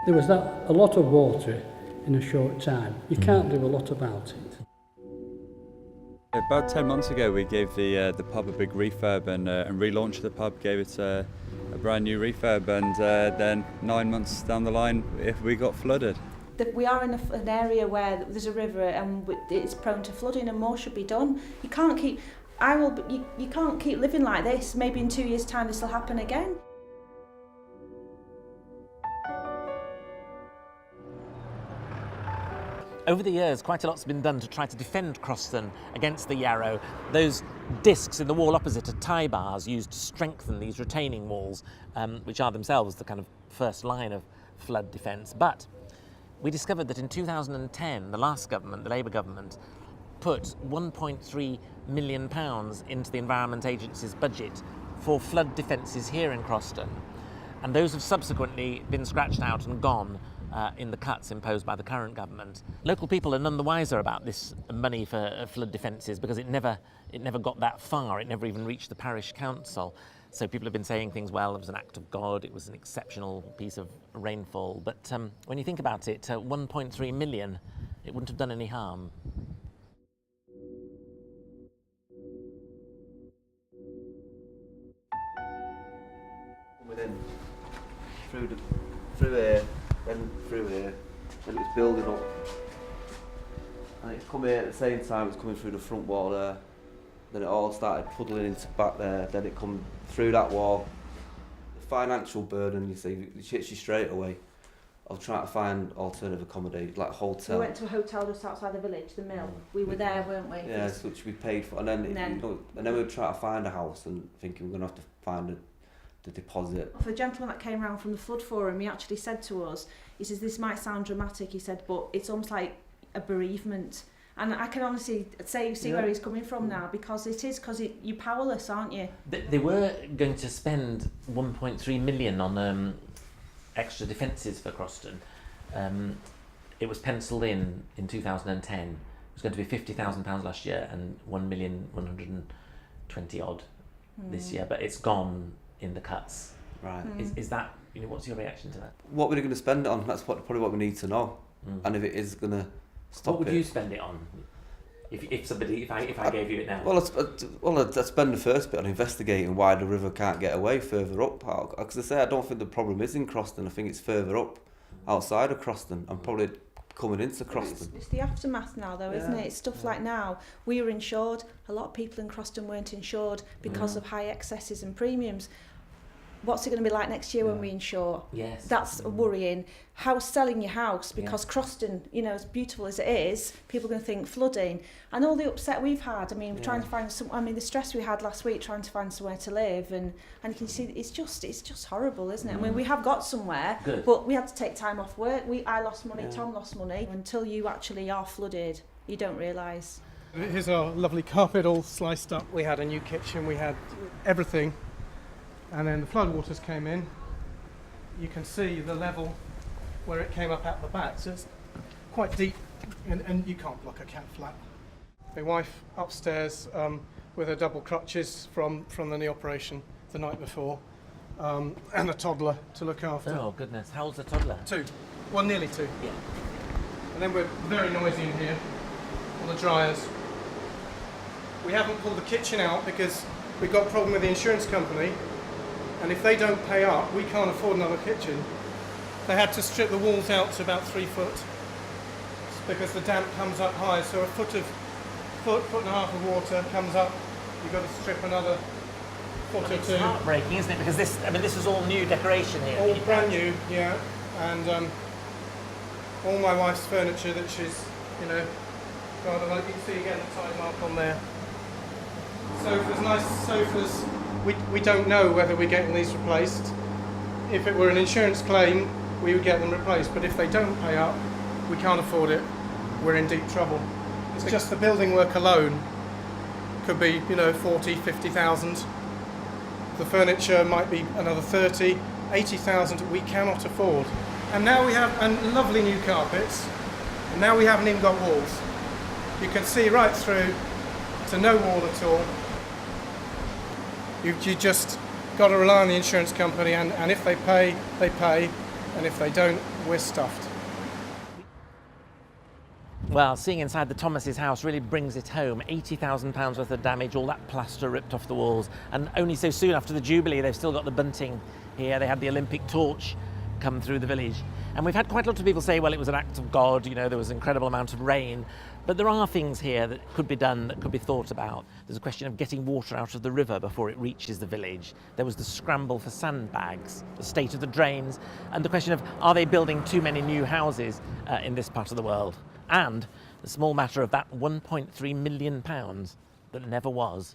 There was a lot of water in a short time. You can't do a lot about it. About 10 months ago we gave the pub a big refurb and relaunched the pub, gave it a brand new refurb, and then 9 months down the line we got flooded. We are in an area where there's a river and it's prone to flooding, and more should be done. You can't keep you can't keep living like this. Maybe in 2 years' time this will happen again. Over the years, quite a lot's been done to try to defend Croston against the Yarrow. Those discs in the wall opposite are tie bars used to strengthen these retaining walls, which are themselves the kind of first line of flood defence. But we discovered that in 2010, the last government, the Labour government, put £1.3 million into the Environment Agency's budget for flood defences here in Croston. And those have subsequently been scratched out and gone in the cuts imposed by the current government. Local people are none the wiser about this money for flood defences because it never got that far. It never even reached the parish council. So people have been saying things, well, it was an act of God, it was an exceptional piece of rainfall. But when you think about it, 1.3 million, it wouldn't have done any harm. Within, through here, then through here, then it was building up. And it's come here at the same time, it's coming through the front wall there. Then it all started puddling into back there, then it come through that wall. The financial burden, you see, it hits you straight away. Of trying to find alternative accommodation, like a hotel. We went to a hotel just outside the village, the mill. We were there, weren't we? Yeah, which we paid for. And then we were trying to find a house and thinking we're going to have to find the deposit. For the gentleman that came around from the flood forum, he actually said to us, he says, this might sound dramatic, he said, but it's almost like a bereavement. And I can honestly see where he's coming from now, because you're powerless, aren't you? They were going to spend 1.3 million on extra defences for Croston. It was penciled in 2010. It was going to be £50,000 last year and 1,120 odd this year, but it's gone in the cuts. Right. Is that, what's your reaction to that? What we're going to spend it on, that's probably what we need to know. And if it is going to stop what would you spend it on? If I gave you it now? Well, I'd spend the first bit on investigating why the river can't get away further up. Because I say I don't think the problem is in Croston. I think it's further up, outside of Croston, and probably coming into Croston. It's the aftermath now, though, isn't it? It's stuff like now. We were insured. A lot of people in Croston weren't insured because of high excesses and premiums. What's it going to be like next year when we insure? Yes. That's worrying. Selling your house, because Croston, as beautiful as it is, people are going to think flooding. And all the upset we've had, we're trying to find the stress we had last week trying to find somewhere to live, and you can see it's just horrible, isn't it? We have got somewhere, but we had to take time off work. I lost money, Tom lost money. Until you actually are flooded, you don't realise. Here's our lovely carpet all sliced up. We had a new kitchen, we had everything. And then the floodwaters came in. You can see the level where it came up out the back, so it's quite deep, and you can't block a cat flat. My wife upstairs with her double crutches from the knee operation the night before, and a toddler to look after. Oh goodness, how old's the toddler? 2. Well, nearly 2. Yeah. And then we're very noisy in here, on the dryers. We haven't pulled the kitchen out because we've got a problem with the insurance company. And if they don't pay up, we can't afford another kitchen. They had to strip the walls out to about 3 foot because the damp comes up high. So a foot and a half of water comes up. You've got to strip another foot or 2. It's heartbreaking, isn't it? Because this is all new decoration here. All brand new, yeah. And all my wife's furniture that she's, rather like you can see again the tide mark on there. Sofas, nice sofas. We don't know whether we're getting these replaced. If it were an insurance claim, we would get them replaced, but if they don't pay up, we can't afford it. We're in deep trouble. It's just the building work alone could be, 40, 50,000. The furniture might be another 30, 80,000 we cannot afford. And now we have lovely new carpets, and now we haven't even got walls. You can see right through to no wall at all. You just got to rely on the insurance company, and if they pay, they pay, and if they don't, we're stuffed. Well, seeing inside the Thomas's house really brings it home. £80,000 worth of damage, all that plaster ripped off the walls. And only so soon after the Jubilee, they've still got the bunting here. They had the Olympic torch come through the village. And we've had quite a lot of people say, well, it was an act of God, you know, there was an incredible amount of rain. But there are things here that could be done, that could be thought about. There's a question of getting water out of the river before it reaches the village. There was the scramble for sandbags, the state of the drains, and the question of, are they building too many new houses in this part of the world? And the small matter of that £1.3 million that never was.